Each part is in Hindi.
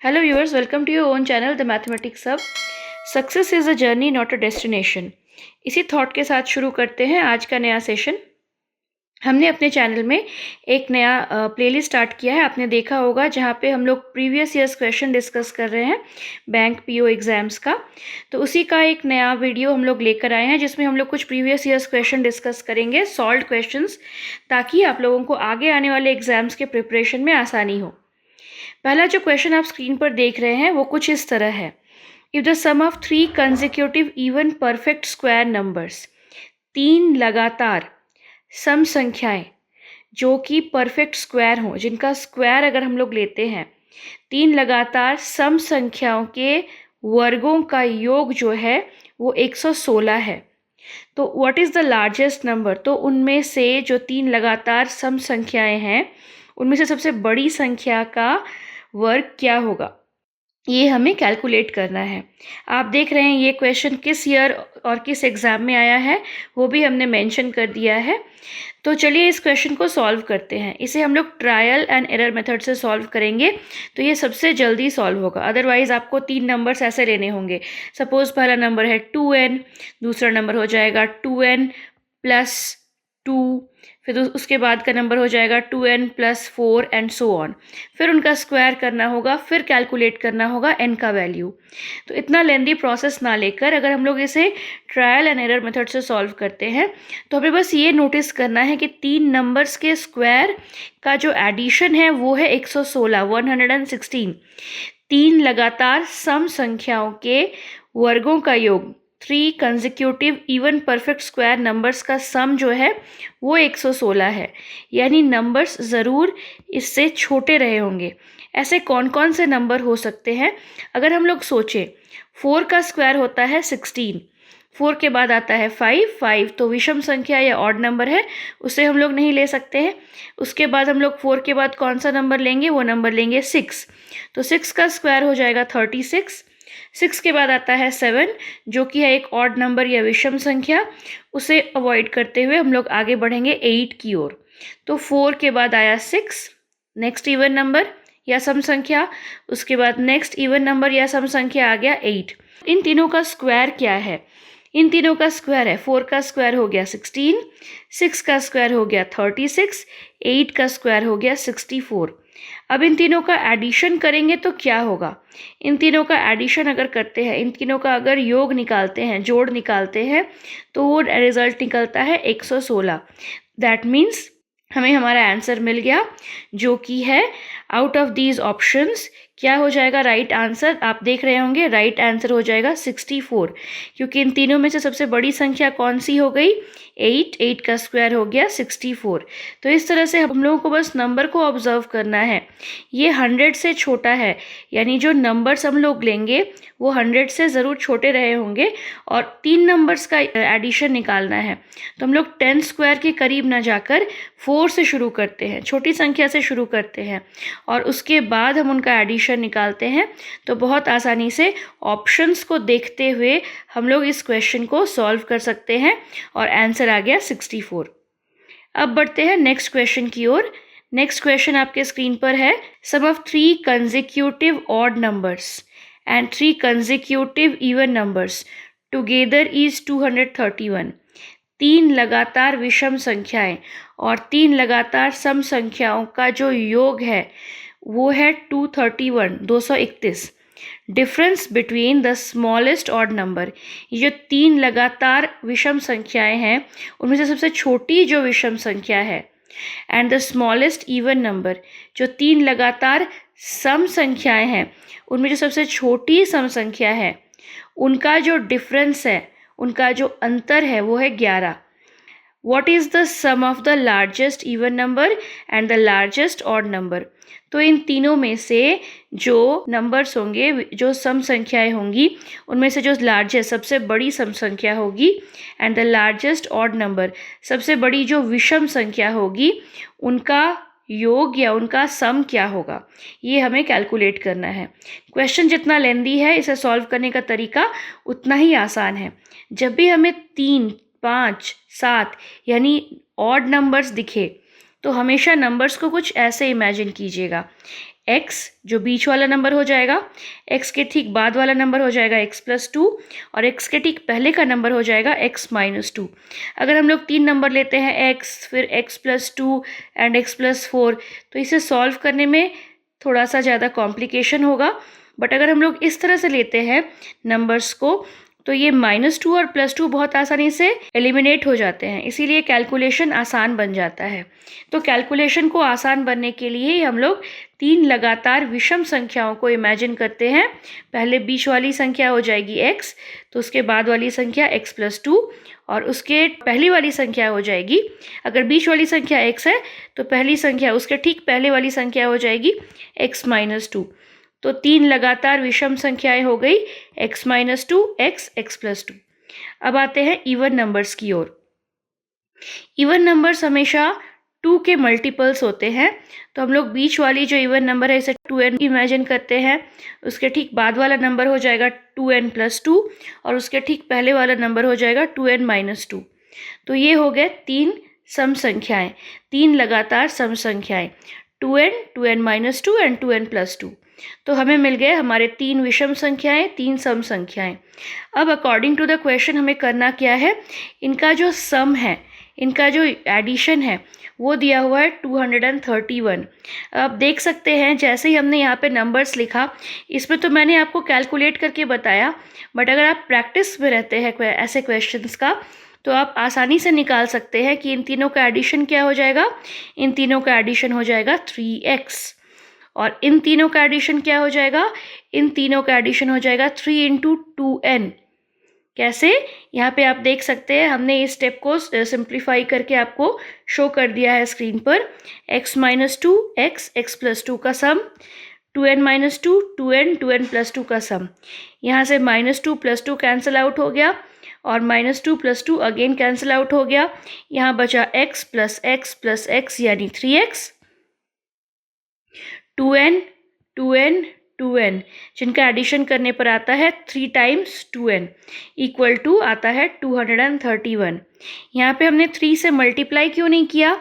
Hello viewers, welcome to your own channel The Mathematics Hub. Success is a journey not a destination. इसी थॉट के साथ शुरू करते हैं आज का नया सेशन। हमने अपने चैनल में एक नया प्लेलिस्ट स्टार्ट किया है, आपने देखा होगा, जहाँ पे हम लोग प्रीवियस ईयर्स क्वेश्चन डिस्कस कर रहे हैं बैंक पीओ एग्ज़ाम्स का। तो उसी का एक नया वीडियो हम लोग लेकर आए हैं जिसमें हम लोग कुछ प्रीवियस ईयर्स क्वेश्चन डिस्कस करेंगे, सॉल्व्ड क्वेश्चंस, ताकि आप लोगों को आगे आने वाले एग्ज़ाम्स के प्रिपरेशन में आसानी हो। पहला जो क्वेश्चन आप स्क्रीन पर देख रहे हैं वो कुछ इस तरह है। If the sum of 3 consecutive even perfect square numbers, 3 लगातार सम संख्याएं जो कि परफेक्ट स्क्वायर हों, जिनका स्क्वायर अगर हम लोग लेते हैं, 3 लगातार सम संख्याओं के वर्गों का योग जो है वो 116 है। तो what is the largest number? तो उनमें से जो 3 लगातार सम संख्याएं हैं उनमें से सबसे बड़ी संख्या का वर्ग क्या होगा, ये हमें कैलकुलेट करना है। आप देख रहे हैं ये क्वेश्चन किस ईयर और किस एग्ज़ाम में आया है वो भी हमने मेंशन कर दिया है। तो चलिए इस क्वेश्चन को सॉल्व करते हैं। इसे हम लोग ट्रायल एंड एरर मेथड से सॉल्व करेंगे तो ये सबसे जल्दी सॉल्व होगा। अदरवाइज़ आपको 3 नंबर्स ऐसे लेने होंगे। सपोज़ पहला नंबर है 2n, दूसरा नंबर हो जाएगा 2n प्लस 2, फिर उसके बाद का नंबर हो जाएगा 2n plus 4 and so on. फिर उनका स्क्वायर करना होगा, फिर कैलकुलेट करना होगा n का वैल्यू। तो इतना लेंदी प्रोसेस ना लेकर अगर हम लोग इसे ट्रायल एंड एरर मेथड से सॉल्व करते हैं तो हमें बस ये नोटिस करना है कि 3 नंबर्स के स्क्वायर का जो एडिशन है वो है 116। 3 लगातार सम संख्याओं के वर्गों का योग, 3 consecutive even perfect square numbers का सम जो है वो 116 है। यानी नंबर्स ज़रूर इससे छोटे रहे होंगे। ऐसे कौन कौन से नंबर हो सकते हैं? अगर हम लोग सोचें, 4 का स्क्वायर होता है 16, 4 के बाद आता है 5 तो विषम संख्या या ऑड नंबर है, उसे हम लोग नहीं ले सकते हैं। उसके बाद हम लोग 4 के बाद कौन सा नंबर लेंगे? वो नंबर लेंगे 6। तो 6 का स्क्वायर हो जाएगा 36। 6 के बाद आता है 7 जो कि है एक ऑड नंबर या विषम संख्या, उसे अवॉइड करते हुए हम लोग आगे बढ़ेंगे 8 की ओर। तो 4 के बाद आया 6, नेक्स्ट इवन नंबर या सम संख्या, उसके बाद नेक्स्ट इवन नंबर या सम संख्या आ गया 8। इन तीनों का स्क्वायर क्या है? इन तीनों का स्क्वायर है 4 का स्क्वायर हो गया 16, 6 का स्क्वायर हो गया 36, 8 का स्क्वायर हो गया 64। अब इन तीनों का एडिशन करेंगे तो क्या होगा? इन तीनों का एडिशन अगर करते हैं, इन तीनों का अगर योग निकालते हैं, जोड़ निकालते हैं, तो वो रिजल्ट निकलता है 116। दैट मीन्स हमें हमारा आंसर मिल गया जो कि है आउट ऑफ दीज ऑप्शंस क्या हो जाएगा राइट आंसर? आप देख रहे होंगे राइट आंसर हो जाएगा 64, क्योंकि इन तीनों में से सबसे बड़ी संख्या कौन सी हो गई? 8 का स्क्वायर हो गया 64। तो इस तरह से हम लोगों को बस नंबर को ऑब्जर्व करना है। ये 100 से छोटा है, यानी जो नंबर्स हम लोग लेंगे वो 100 से ज़रूर छोटे रहे होंगे, और 3 नंबर्स का एडिशन निकालना है। तो हम लोग 10 स्क्वायर के करीब ना जाकर 4 से शुरू करते हैं, छोटी संख्या से शुरू करते हैं, और उसके बाद हम उनका एडिशन निकालते हैं। तो बहुत आसानी से ऑप्शंस को देखते हुए हम लोग इस क्वेश्चन को सॉल्व कर सकते हैं, और आंसर आ गया 64। अब बढ़ते हैं नेक्स्ट क्वेश्चन की ओर। नेक्स्ट क्वेश्चन आपके स्क्रीन पर है। Sum of 3 consecutive odd numbers and 3 consecutive even numbers together is 231। 3 लगातार विषम संख्याएं और 3 लगातार सम संख्याओं का जो योग है वो है 231, 231। Difference between the smallest odd number, ये जो 3 लगातार विषम संख्याएं हैं उनमें से सबसे छोटी जो विषम संख्या है, and the smallest even number, जो 3 लगातार सम संख्याएं हैं उनमें जो सबसे छोटी सम संख्या है, उनका जो डिफरेंस है, उनका जो अंतर है वो है 11। What is the sum of the largest even number and the largest odd number? तो इन तीनों में से जो नंबर्स होंगे, जो सम संख्याएं होंगी, उनमें से जो लार्जेस्ट सबसे बड़ी सम संख्या होगी, and the largest odd number सबसे बड़ी जो विषम संख्या होगी, उनका योग या उनका सम क्या होगा, ये हमें कैलकुलेट करना है। क्वेश्चन जितना लेंदी है, इसे सॉल्व करने का तरीका उतना ही आसान है। जब भी हमें 3, 5, 7 यानी ऑड नंबर्स दिखे तो हमेशा नंबर्स को कुछ ऐसे इमेजिन कीजिएगा। x जो बीच वाला नंबर हो जाएगा, x के ठीक बाद वाला नंबर हो जाएगा x+2 और x के ठीक पहले का नंबर हो जाएगा x-2। अगर हम लोग 3 नंबर लेते हैं x फिर x+2 एंड x+4 तो इसे सॉल्व करने में थोड़ा सा ज़्यादा कॉम्प्लिकेशन होगा। बट अगर हम लोग इस तरह से लेते हैं नंबर्स को तो ये -2 और +2 बहुत आसानी से एलिमिनेट हो जाते हैं, इसीलिए कैलकुलेशन आसान बन जाता है। तो कैलकुलेशन को आसान बनने के लिए हम लोग 3 लगातार विषम संख्याओं को इमेजिन करते हैं। पहले बीच वाली संख्या हो जाएगी x, तो उसके बाद वाली संख्या x+2 और उसके पहली वाली संख्या हो जाएगी, अगर बीच वाली संख्या x है तो पहली संख्या उसके ठीक पहले वाली संख्या हो जाएगी x-2। तो 3 लगातार विषम संख्याएं हो गई x-2, x, x+2। अब आते हैं इवन नंबर्स की ओर। इवन नंबर्स हमेशा 2 के मल्टीपल्स होते हैं, तो हम लोग बीच वाली जो इवन नंबर है इसे 2n इमेजिन करते हैं। उसके ठीक बाद वाला नंबर हो जाएगा 2n+2 और उसके ठीक पहले वाला नंबर हो जाएगा 2n-2। तो ये हो गए 3 सम संख्याएं, 3 लगातार सम संख्याएं 2n, 2n-2 एंड 2n+2। तो हमें मिल गए हमारे 3 विषम संख्याएं, 3 सम संख्याएं। अब अकॉर्डिंग टू द क्वेश्चन हमें करना क्या है, इनका जो सम है, इनका जो एडिशन है वो दिया हुआ है 231। अब देख सकते हैं जैसे ही हमने यहाँ पे नंबर्स लिखा, इसमें तो मैंने आपको कैलकुलेट करके बताया, बट अगर आप प्रैक्टिस में रहते हैं ऐसे क्वेश्चंस का तो आप आसानी से निकाल सकते हैं कि इन तीनों का एडिशन क्या हो जाएगा। इन तीनों का एडिशन हो जाएगा 3x और इन तीनों का एडिशन क्या हो जाएगा, इन तीनों का एडिशन हो जाएगा 3 × 2n। कैसे, यहाँ पे आप देख सकते हैं हमने इस स्टेप को सिंप्लीफाई करके आपको शो कर दिया है स्क्रीन पर। x-2 x, x+2 का सम, 2n-2 2n, 2n+2 का सम। यहाँ से -2 + 2 कैंसिल आउट हो गया और -2 + 2 अगेन कैंसिल आउट हो गया। यहाँ बचा x + x + x यानी 3x, 2n 2n 2n जिनका एडिशन करने पर आता है 3 × 2n इक्वल टू आता है 231। यहाँ पे हमने 3 से मल्टीप्लाई क्यों नहीं किया,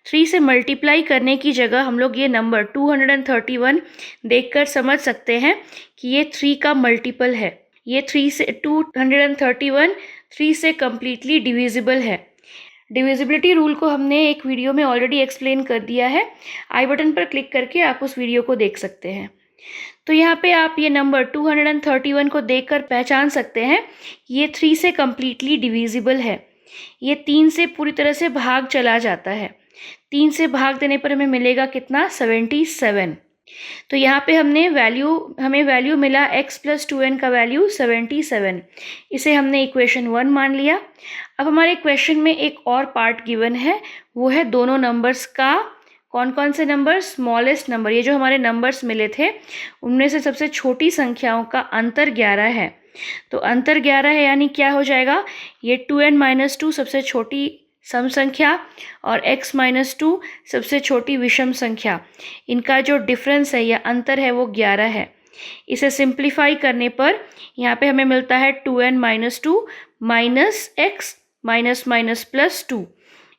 3 से मल्टीप्लाई करने की जगह हम लोग ये नंबर 231 देखकर समझ सकते हैं कि ये 3 का मल्टीपल है। ये 3 से 231 3 से कम्प्लीटली डिविजिबल है। डिविजिबिलिटी रूल को हमने एक वीडियो में ऑलरेडी एक्सप्लेन कर दिया है, आई बटन पर क्लिक करके आप उस वीडियो को देख सकते हैं। तो यहाँ पे आप ये नंबर 231 को देखकर पहचान सकते हैं ये 3 से कम्प्लीटली डिविजिबल है। ये 3 से पूरी तरह से भाग चला जाता है, 3 से भाग देने पर हमें मिलेगा कितना, 77। तो यहाँ पे हमें वैल्यू मिला x + 2n का वैल्यू 77। इसे हमने इक्वेशन 1 मान लिया। अब हमारे क्वेश्चन में एक और पार्ट गिवन है, वो है दोनों नंबर्स का, कौन कौन से नंबर, स्मॉलेस्ट नंबर, ये जो हमारे नंबर्स मिले थे उनमें से सबसे छोटी संख्याओं का अंतर 11 है। तो अंतर 11 है यानी क्या हो जाएगा, ये 2n-2 सबसे छोटी सम संख्या और x-2 सबसे छोटी विषम संख्या, इनका जो डिफरेंस है या अंतर है वो 11 है। इसे सिंप्लीफाई करने पर यहाँ पे हमें मिलता है 2n-2 -x - +2।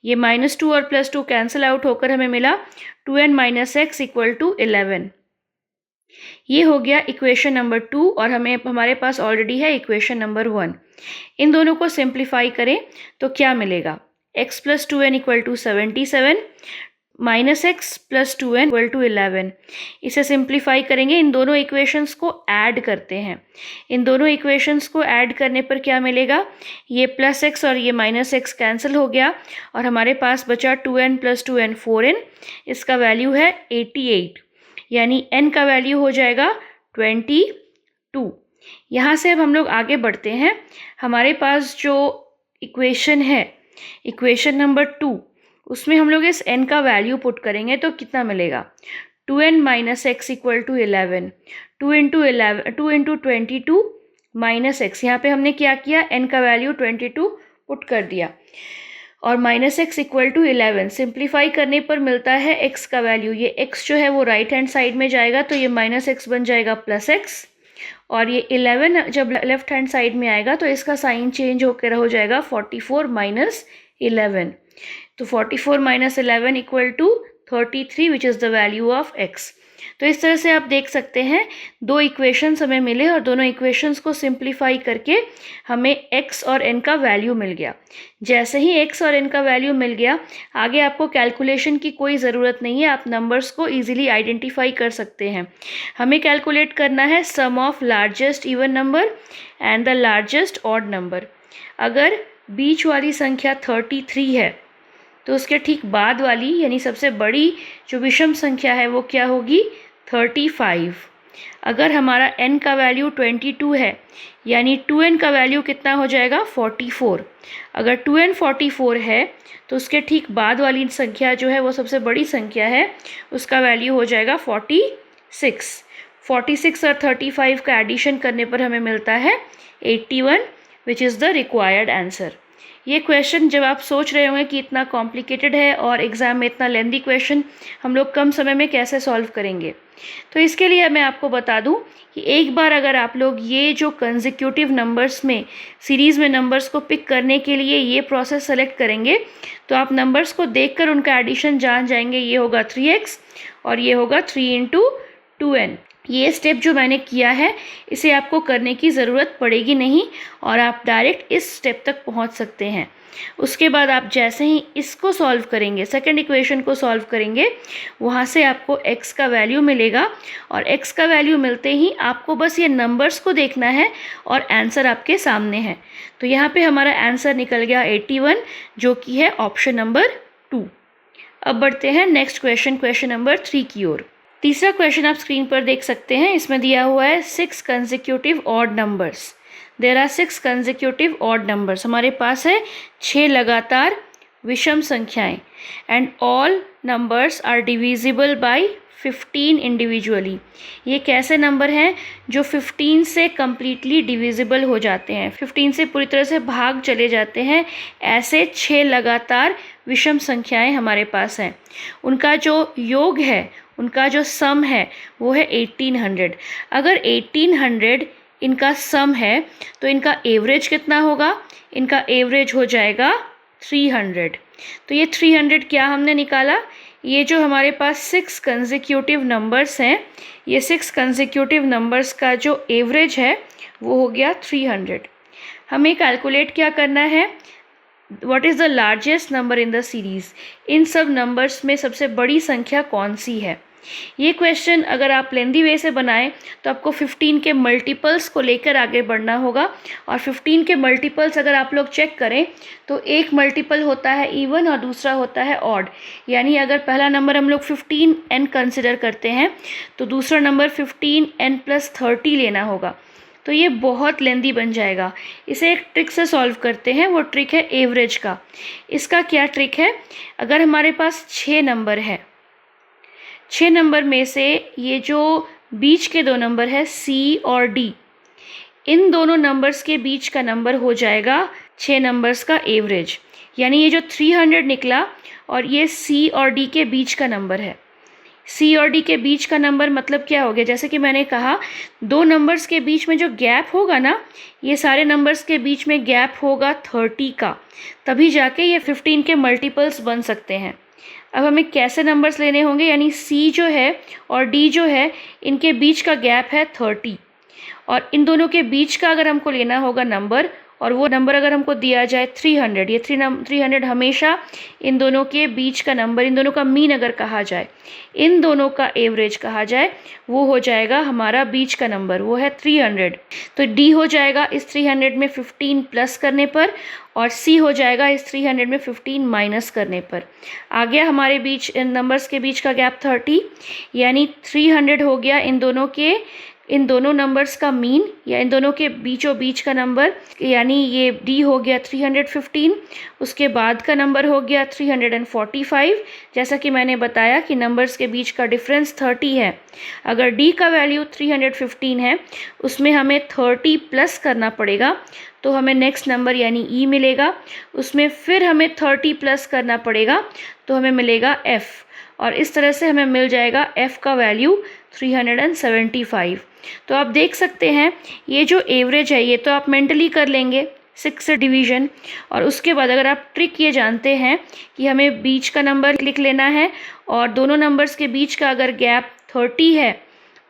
ये -2 और +2 कैंसिल आउट होकर हमें मिला 2n - x = 11। ये हो गया इक्वेशन नंबर 2 और हमारे पास ऑलरेडी है इक्वेशन नंबर 1। इन दोनों को सिंप्लीफाई करें तो क्या मिलेगा, x + 2n = 77 -x + 2n = 11। इसे सिंप्लीफाई करेंगे, इन दोनों इक्वेशंस को ऐड करते हैं। इन दोनों इक्वेशंस को ऐड करने पर क्या मिलेगा, ये +x और ये -x कैंसिल हो गया और हमारे पास बचा 2n + 2n 4n, इसका वैल्यू है 88 यानी n का वैल्यू हो जाएगा 22। यहाँ से अब हम लोग आगे बढ़ते हैं। हमारे पास जो इक्वेशन है, इक्वेशन नंबर 2, उसमें हम लोग इस n का वैल्यू पुट करेंगे तो कितना मिलेगा, 2n - x = 11, 2 × 22 -x, यहाँ पे हमने क्या किया, n का वैल्यू 22 पुट कर दिया और -x = 11। सिंप्लीफाई करने पर मिलता है x का वैल्यू, ये x जो है वो राइट हैंड साइड में जाएगा तो ये -x बन जाएगा +x और ये 11 जब लेफ्ट हैंड साइड में आएगा तो इसका साइन चेंज होकर हो जाएगा 44 - 11। तो 44 - 11 = 33 which is the value of x। तो इस तरह से आप देख सकते हैं 2 इक्वेशंस हमें मिले और दोनों इक्वेशंस को सिंप्लीफाई करके हमें x और n का वैल्यू मिल गया। जैसे ही x और n का वैल्यू मिल गया, आगे आपको कैलकुलेशन की कोई ज़रूरत नहीं है, आप नंबर्स को ईजिली आइडेंटिफाई कर सकते हैं। हमें कैलकुलेट करना है sum of largest even number and the largest odd number. अगर बीच वाली संख्या 33 है तो उसके ठीक बाद वाली यानी सबसे बड़ी जो विषम संख्या है वो क्या होगी, 35। अगर हमारा n का वैल्यू 22 है यानी 2n का वैल्यू कितना हो जाएगा, 44। अगर 2n 44 है तो उसके ठीक बाद वाली संख्या जो है वो सबसे बड़ी संख्या है, उसका वैल्यू हो जाएगा 46। 46 और 35 का एडिशन करने पर हमें मिलता है 81, which is the required answer. ये क्वेश्चन जब आप सोच रहे होंगे कि इतना कॉम्प्लिकेटेड है और एग्ज़ाम में इतना लेंदी क्वेश्चन हम लोग कम समय में कैसे सॉल्व करेंगे, तो इसके लिए मैं आपको बता दूं कि एक बार अगर आप लोग ये जो कंसेक्यूटिव नंबर्स में सीरीज़ में नंबर्स को पिक करने के लिए ये प्रोसेस सेलेक्ट करेंगे तो आप नंबर्स को देखकर उनका एडिशन जान जाएंगे। ये होगा 3x और ये होगा 3 × 2n। ये स्टेप जो मैंने किया है इसे आपको करने की ज़रूरत पड़ेगी नहीं और आप डायरेक्ट इस स्टेप तक पहुंच सकते हैं। उसके बाद आप जैसे ही इसको सॉल्व करेंगे, सेकंड इक्वेशन को सॉल्व करेंगे, वहाँ से आपको x का वैल्यू मिलेगा और x का वैल्यू मिलते ही आपको बस ये नंबर्स को देखना है और आंसर आपके सामने है। तो यहाँ पे हमारा आंसर निकल गया 81, जो कि है ऑप्शन नंबर 2। अब बढ़ते हैं नेक्स्ट क्वेश्चन, क्वेश्चन नंबर 3 की ओर। तीसरा क्वेश्चन आप स्क्रीन पर देख सकते हैं। इसमें दिया हुआ है 6 consecutive odd numbers. There are 6 consecutive odd numbers. हमारे पास है 6 लगातार विषम संख्याएं and all numbers are divisible by 15 individually. ये कैसे नंबर हैं जो 15 से कम्प्लीटली डिविजिबल हो जाते हैं, 15 से पूरी तरह से भाग चले जाते हैं। ऐसे 6 लगातार विषम संख्याएं हमारे पास हैं। उनका जो योग है, उनका जो सम है वो है 1800। अगर 1800 इनका सम है तो इनका एवरेज कितना होगा, इनका एवरेज हो जाएगा 300। तो ये 300 क्या हमने निकाला, ये जो हमारे पास 6 कंसेक्यूटिव नंबर्स हैं, ये 6 कंसेक्यूटिव नंबर्स का जो एवरेज है वो हो गया 300। हमें कैलकुलेट क्या करना है, what is the largest number in the series. इन सब नंबर्स में सबसे बड़ी संख्या कौन सी है। ये क्वेश्चन अगर आप लेंदी वे से बनाएं तो आपको 15 के मल्टीपल्स को लेकर आगे बढ़ना होगा और 15 के मल्टीपल्स अगर आप लोग चेक करें तो एक मल्टीपल होता है इवन और दूसरा होता है ऑड। यानी अगर पहला नंबर हम लोग 15n कंसिडर करते हैं तो दूसरा नंबर 15n + 30 लेना होगा। तो ये बहुत लेंदी बन जाएगा। इसे एक ट्रिक से सॉल्व करते हैं, वो ट्रिक है एवरेज का। इसका क्या ट्रिक है, अगर हमारे पास 6 नंबर है, 6 नंबर में से ये जो बीच के 2 नंबर है C और D, इन दोनों नंबर्स के बीच का नंबर हो जाएगा 6 नंबर्स का एवरेज। यानी ये जो 300 निकला और ये C और D के बीच का नंबर है। C और D के बीच का नंबर मतलब क्या हो गया, जैसे कि मैंने कहा 2 नंबर्स के बीच में जो गैप होगा ना, ये सारे नंबर्स के बीच में गैप होगा 30 का, तभी जाके ये 15 के मल्टीपल्स बन सकते हैं। अब हमें कैसे नंबर्स लेने होंगे, यानी C जो है और D जो है इनके बीच का गैप है 30 और इन दोनों के बीच का अगर हमको लेना होगा नंबर, और वो नंबर अगर हमको दिया जाए 300, ये 300 हमेशा इन दोनों के बीच का नंबर, इन दोनों का मीन अगर कहा जाए, इन दोनों का एवरेज कहा जाए, वो हो जाएगा हमारा बीच का नंबर, वो है 300। तो D हो जाएगा इस 300 में 15 प्लस करने पर और C हो जाएगा इस 300 में 15 माइनस करने पर। आ गया हमारे बीच इन नंबर्स के बीच का गैप 30, यानी 300 हो गया इन दोनों नंबर्स का मीन या इन दोनों के बीचों बीच का नंबर, यानी ये D हो गया 315, उसके बाद का नंबर हो गया 345। जैसा कि मैंने बताया कि नंबर्स के बीच का डिफरेंस 30 है। अगर D का वैल्यू 315 है, उसमें हमें 30 प्लस करना पड़ेगा तो हमें नेक्स्ट नंबर यानी E मिलेगा। उसमें फिर हमें 30 प्लस करना पड़ेगा तो हमें मिलेगा F, और इस तरह से हमें मिल जाएगा F का वैल्यू 375। तो आप देख सकते हैं ये जो एवरेज है ये तो आप मेंटली कर लेंगे 6 से डिवीज़न, और उसके बाद अगर आप ट्रिक ये जानते हैं कि हमें बीच का नंबर लिख लेना है और दोनों नंबर्स के बीच का अगर गैप 30 है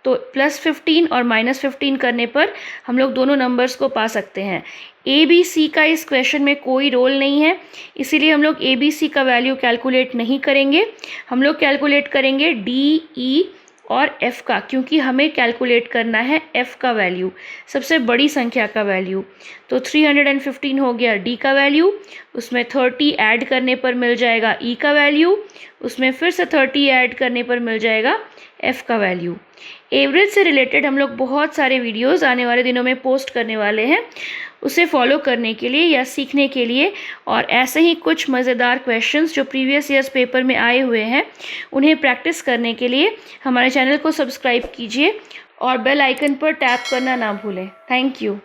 तो +15 और -15 करने पर हम लोग दोनों नंबर्स को पा सकते हैं। ABC का इस क्वेश्चन में कोई रोल नहीं है, इसीलिए हम लोग ABC का वैल्यू कैलकुलेट नहीं करेंगे। हम लोग कैलकुलेट करेंगे D, E और F का, क्योंकि हमें कैलकुलेट करना है F का वैल्यू, सबसे बड़ी संख्या का वैल्यू। तो 315 हो गया D का वैल्यू, उसमें 30 ऐड करने पर मिल जाएगा E का वैल्यू, उसमें फिर से 30 ऐड करने पर मिल जाएगा F का वैल्यू। एवरेज से रिलेटेड हम लोग बहुत सारे वीडियोस आने वाले दिनों में पोस्ट करने वाले हैं, उसे फॉलो करने के लिए या सीखने के लिए, और ऐसे ही कुछ मज़ेदार क्वेश्चंस जो प्रीवियस ईयर्स पेपर में आए हुए हैं उन्हें प्रैक्टिस करने के लिए हमारे चैनल को सब्सक्राइब कीजिए और बेल आइकन पर टैप करना ना भूलें। Thank you.